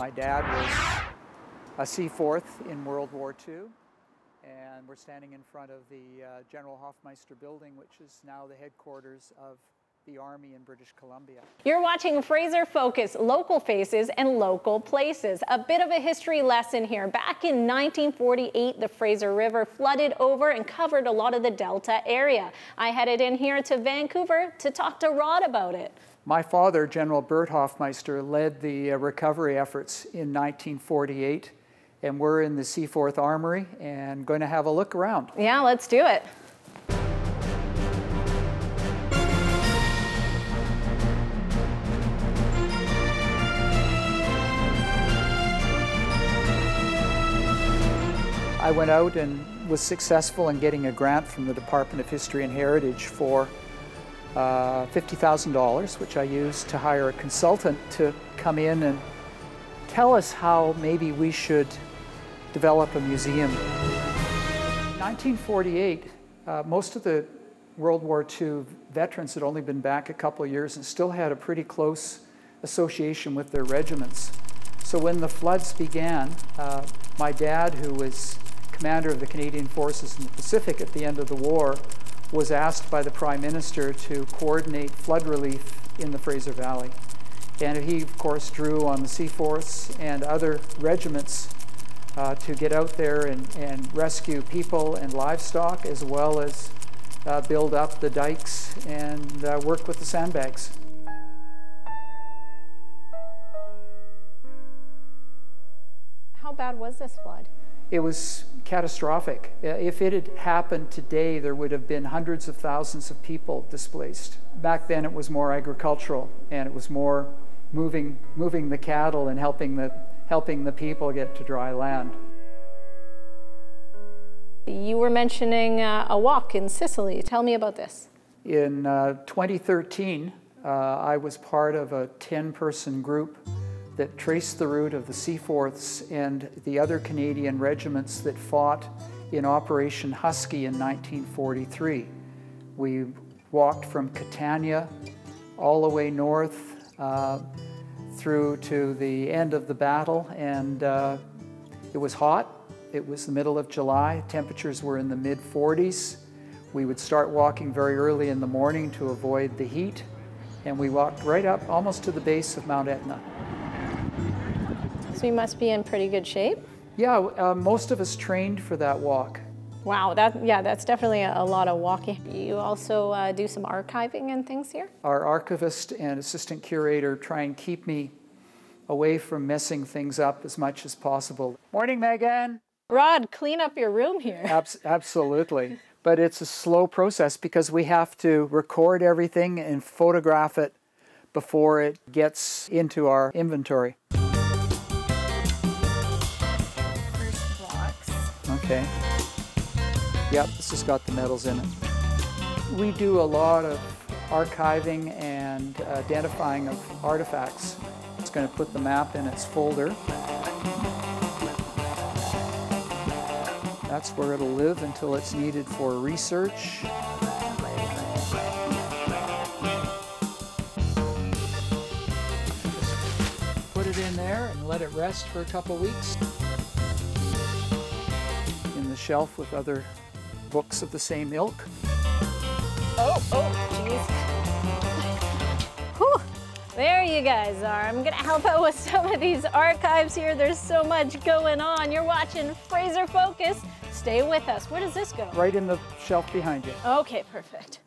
My dad was a Seaforth in World War II, and we're standing in front of the General Hoffmeister building, which is now the headquarters of the Army in British Columbia. You're watching Fraser Focus, local faces and local places. A bit of a history lesson here. Back in 1948, the Fraser River flooded over and covered a lot of the Delta area. I headed in here to Vancouver to talk to Rod about it. My father, General Bert Hoffmeister, led the recovery efforts in 1948, and we're in the Seaforth Armoury and going to have a look around. Yeah, let's do it. I went out and was successful in getting a grant from the Department of History and Heritage for $50,000, which I used to hire a consultant to come in and tell us how maybe we should develop a museum. In 1948, most of the World War II veterans had only been back a couple of years and still had a pretty close association with their regiments. So when the floods began, my dad, who was commander of the Canadian Forces in the Pacific at the end of the war, was asked by the Prime Minister to coordinate flood relief in the Fraser Valley. And he, of course, drew on the Seaforths and other regiments to get out there and rescue people and livestock, as well as build up the dikes and work with the sandbags. How bad was this flood? It was catastrophic. If it had happened today, there would have been hundreds of thousands of people displaced. Back then it was more agricultural, and it was more moving the cattle and helping the people get to dry land. You were mentioning a walk in Sicily. Tell me about this. In 2013, I was part of a 10-person group that traced the route of the Seaforths and the other Canadian regiments that fought in Operation Husky in 1943. We walked from Catania all the way north through to the end of the battle, and it was hot. It was the middle of July. Temperatures were in the mid-40s. We would start walking very early in the morning to avoid the heat, and we walked right up almost to the base of Mount Etna. So you must be in pretty good shape? Yeah, most of us trained for that walk. Wow, that's definitely a lot of walking. You also do some archiving and things here? Our archivist and assistant curator try and keep me away from messing things up as much as possible. Morning, Megan. Rod, clean up your room here. Absolutely. But it's a slow process because we have to record everything and photograph it before it gets into our inventory. Okay. Yep, this has got the medals in it. We do a lot of archiving and identifying of artifacts. It's going to put the map in its folder. That's where it'll live until it's needed for research. Just put it in there and let it rest for a couple weeks. In the shelf with other books of the same ilk. Oh, jeez. Whew. There you guys are. I'm gonna help out with some of these archives here. There's so much going on. You're watching Fraser Focus. Stay with us. Where does this go? Right in the shelf behind you. Okay, perfect.